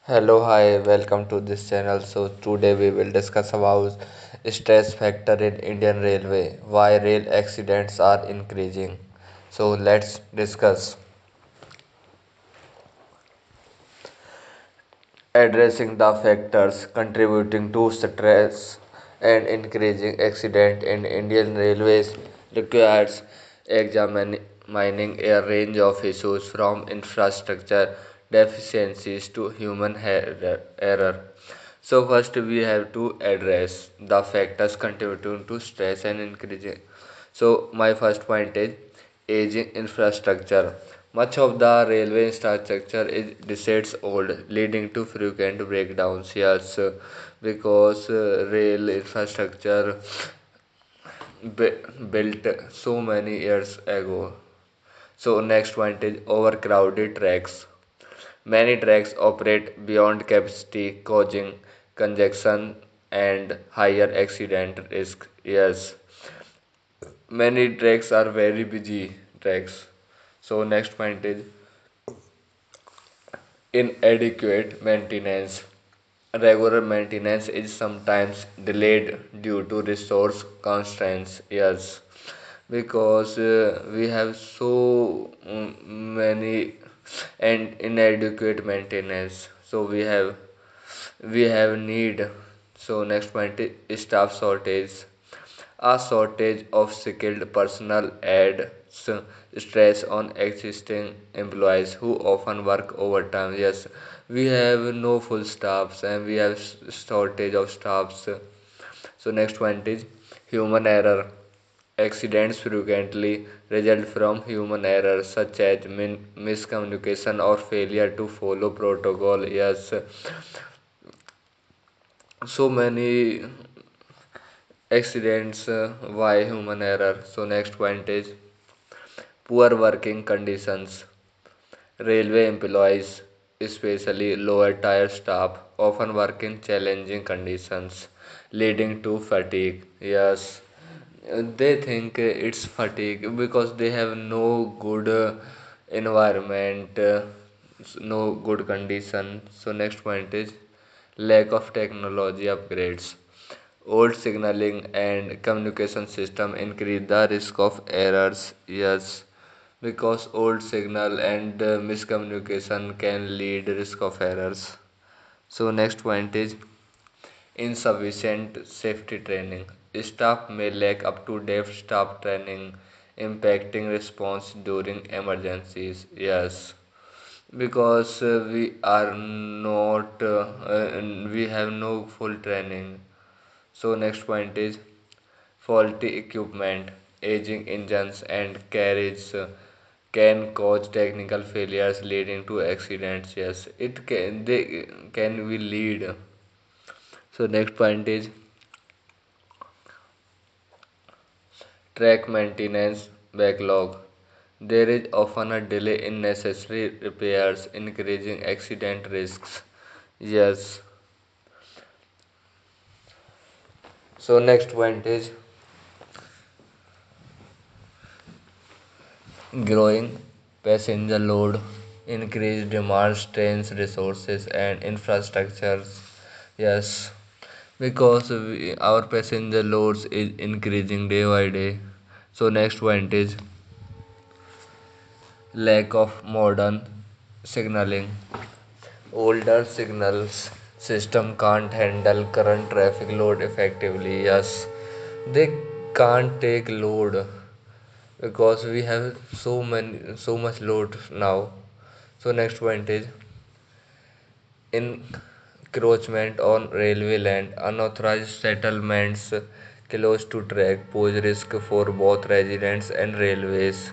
Hello, hi, welcome to this channel. So today we will discuss about stress factor in Indian Railway, why rail accidents are increasing. So let's discuss. Addressing the factors contributing to stress and increasing accident in Indian Railways requires examining a range of issues from infrastructure deficiencies to human error. So first we have to address the factors contributing to stress and increasing. So my first point is aging infrastructure. Much of the railway infrastructure is decades old, leading to frequent breakdowns. Yes, because rail infrastructure built so many years ago. So next point is overcrowded tracks. Many tracks operate beyond capacity, causing congestion and higher accident risk. Yes, many tracks are very busy tracks. So next point is inadequate maintenance. Regular maintenance is sometimes delayed due to resource constraints. Yes, because we have so many and inadequate maintenance. So we have need. So next point is staff shortage. A shortage of skilled personnel adds stress on existing employees who often work overtime. Yes, we have no full staffs and we have shortage of staffs. So next point is human error. Accidents frequently result from human errors such as miscommunication or failure to follow protocol. Yes, so many accidents why human error. So next point is poor working conditions. Railway employees, especially lower tier staff, often work in challenging conditions, leading to fatigue. Yes, they think it's fatigue because they have no good environment, no good condition. So next point is lack of technology upgrades. Old signaling and communication system increase the risk of errors. Yes, because old signal and miscommunication can lead risk of errors. So next point is insufficient safety training. Staff may lack up to date staff training, impacting response during emergencies. Yes, because we are not, we have no full training. So next point is faulty equipment, aging engines and carriages can cause technical failures leading to accidents. Yes, it can they can be lead. So next point is track maintenance backlog. There is often a delay in necessary repairs, increasing accident risks. Yes. So next point is growing passenger load, increased demand strains resources and infrastructures. Yes, because our passenger loads is increasing day by day. So next point is lack of modern signaling. Older signals system can't handle current traffic load effectively. Yes, they can't take load because we have so much load now. So next point is encroachment on railway land. Unauthorized settlements close to track pose risk for both residents and railways.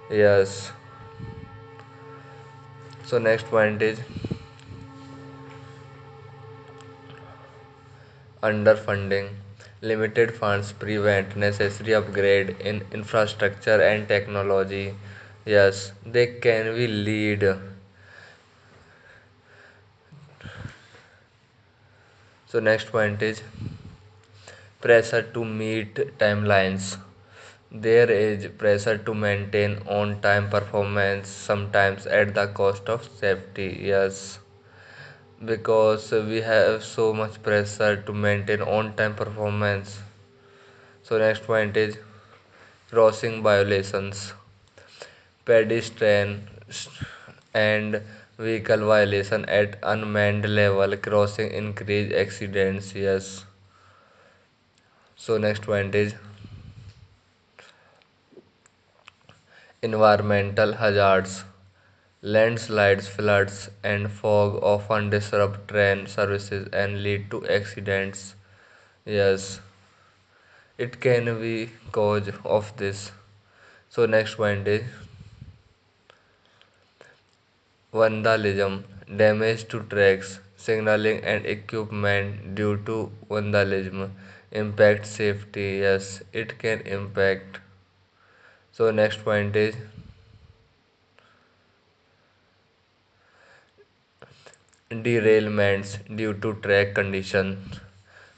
Yes. So next point is underfunding. Limited funds prevent necessary upgrade in infrastructure and technology. Yes, they can be lead. So next point is pressure to meet timelines. There is pressure to maintain on time performance, sometimes at the cost of safety. Yes, because we have so much pressure to maintain on-time performance. So next point is crossing violations, pedestrian and vehicle violation at unmanned level crossing increase accidents. Yes. So next point is environmental hazards. Landslides, floods, and fog often disrupt train services and lead to accidents. Yes, it can be cause of this. So next point is vandalism, damage to tracks, signaling and equipment due to vandalism impact safety. Yes, it can impact. So next point is derailments due to track conditions.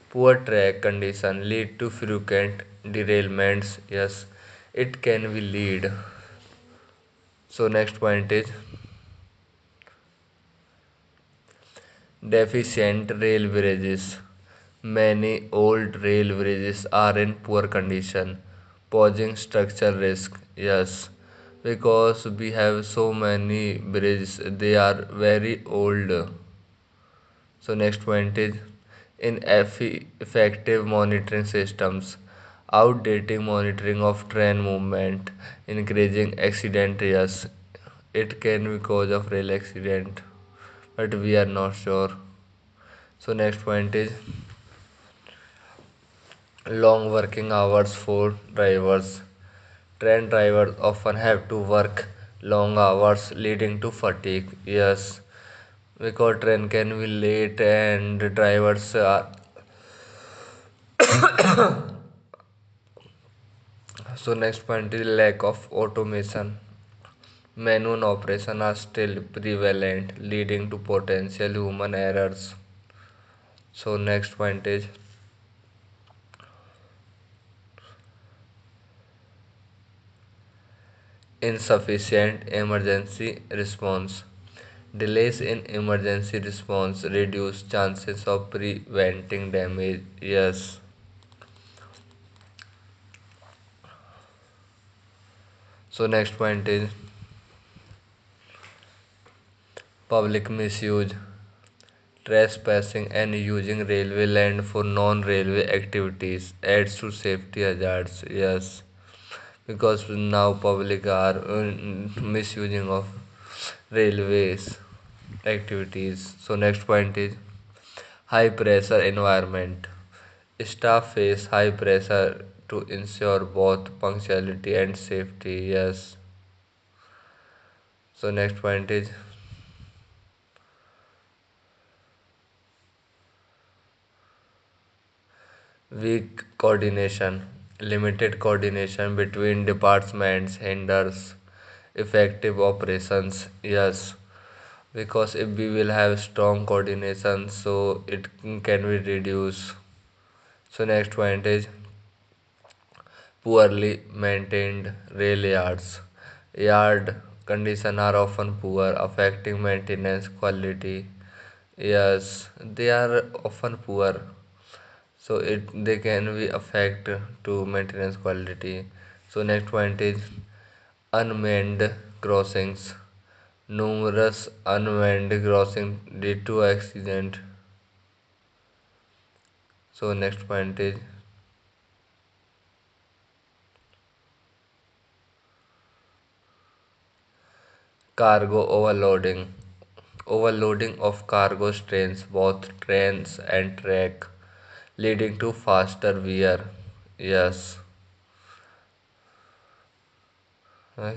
Poor track condition lead to frequent derailments. Yes, it can be lead. So next point is deficient rail bridges. Many old rail bridges are in poor condition, posing structural risk. Yes, because we have so many bridges, they are very old. So next point is ineffective monitoring systems, outdated monitoring of train movement, increasing accident risk. It can be cause of rail accident, but we are not sure. So next point is long working hours for drivers. Train drivers often have to work long hours leading to fatigue. Yes, because train can be late and drivers are. So next point is lack of automation. Manual operations are still prevalent, leading to potential human errors. So next point is insufficient emergency response. Delays in emergency response reduce chances of preventing damage. Yes. So next point is public misuse. Trespassing and using railway land for non-railway activities adds to safety hazards. Yes, because now public are misusing of railways activities. So next point is high pressure environment. Staff face high pressure to ensure both punctuality and safety. Yes. So next point is weak coordination. Limited coordination between departments hinders effective operations. Yes, because if we will have strong coordination, so it can be reduced. So next point is poorly maintained rail yards. Yard condition are often poor, affecting maintenance quality. Yes, they are often poor, so it they can be affect to maintenance quality. So next point is unmanned crossings. Numerous unmanned crossings lead to accident. So next point is cargo overloading. Overloading of cargo strains both trains and track, leading to faster wear. Yes,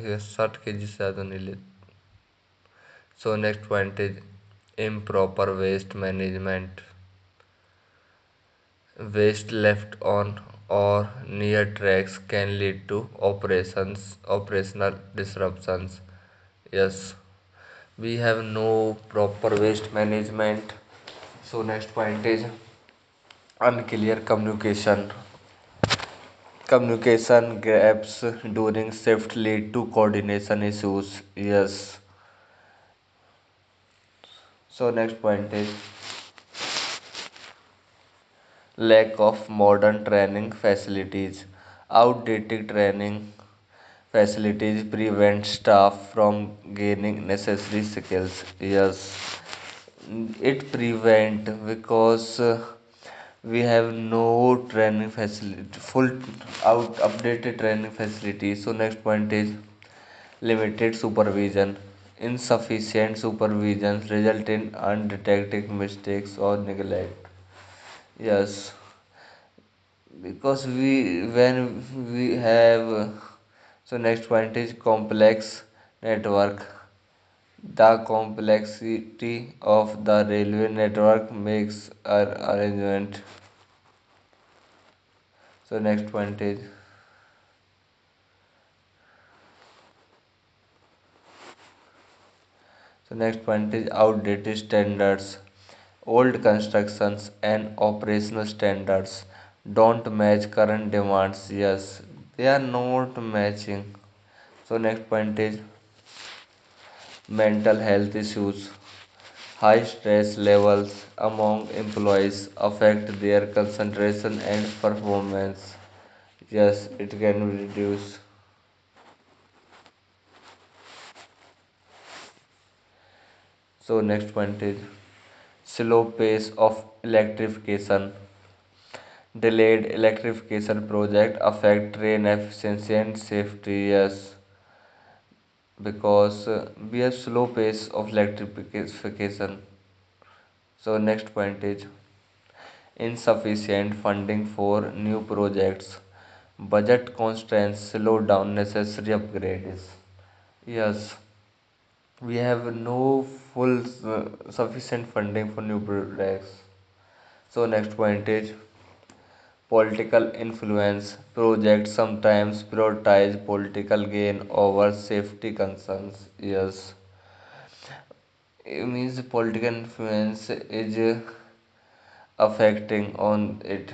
yes, 60 kg से ज़्यादा नहीं ले. So next point is improper waste management. Waste left on or near tracks can lead to operational disruptions. Yes, we have no proper waste management. So next point is unclear communication. Communication gaps during shift lead to coordination issues. Yes. So next point is lack of modern training facilities. Outdated training facilities prevent staff from gaining necessary skills. Yes, it prevent because we have no training facility, full out updated training facilities. So next point is limited supervision. Insufficient supervision result in undetected mistakes or neglect. Yes, because we when we have so next point is complex network. The complexity of the railway network makes our arrangement. So next point is next point is outdated standards. Old constructions and operational standards don't match current demands. Yes, they are not matching. So next point is mental health issues. High stress levels among employees affect their concentration and performance. Yes, it can be reduced. So next point is slow pace of electrification. Delayed electrification project affect train efficiency and safety. Yes, because we have slow pace of electrification. So next point is insufficient funding for new projects. Budget constraints slow down necessary upgrades. Yes, we have no full sufficient funding for new projects. So next point is political influence. Projects sometimes prioritize political gain over safety concerns. Yes, it means political influence is affecting on it.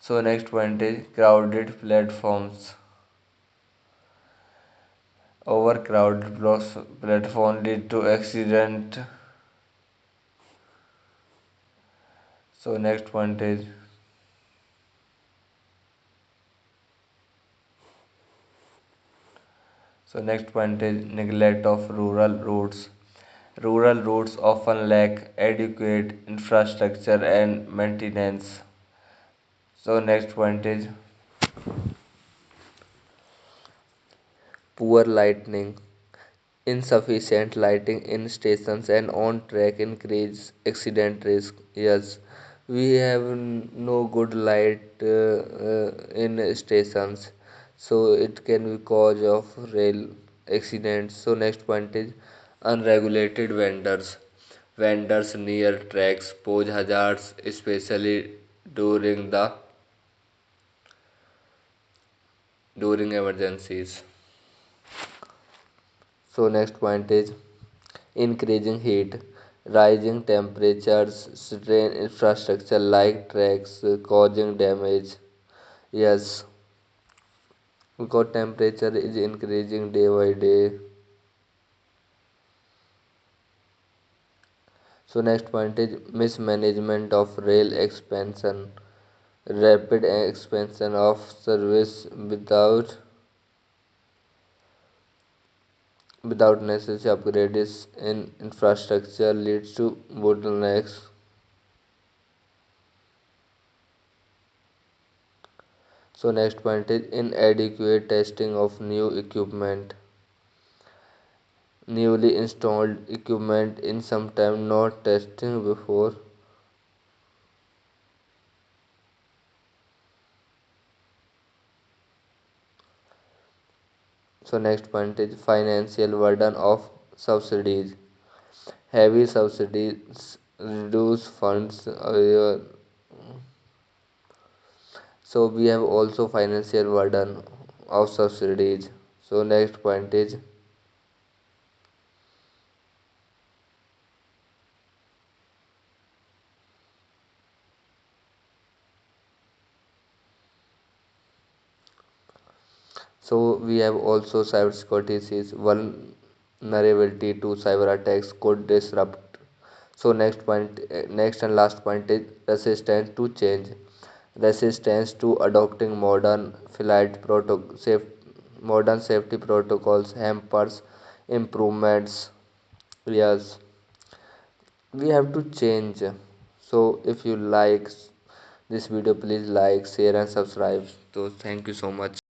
So next point is crowded platforms. Overcrowded platform lead to accident. So next point is next point is neglect of rural routes. Rural routes often lack adequate infrastructure and maintenance. So next point is poor lighting. Insufficient lighting in stations and on track increase accident risk. Yes, we have no good light in stations, so it can be cause of rail accidents. So next point is unregulated vendors. Vendors near tracks pose hazards, especially during the during emergencies. So next point is increasing heat, rising temperatures strain infrastructure like tracks, causing damage. Yes, because temperature is increasing day by day. So next point is mismanagement of rail expansion, rapid expansion of service without necessary upgrades in infrastructure leads to bottlenecks. So next point is inadequate testing of new equipment. Newly installed equipment in sometimes not testing before. So next point is financial burden of subsidies. Heavy subsidies reduce funds. So we have also financial burden of subsidies. So next point is so we have also cybersecurity issues. Vulnerability to cyber attacks could disrupt So next and last point is resistance to change. Resistance to adopting modern safety protocols hampers improvements. Yes, we have to change. So if you like this video, please like, share, and subscribe. So thank you so much.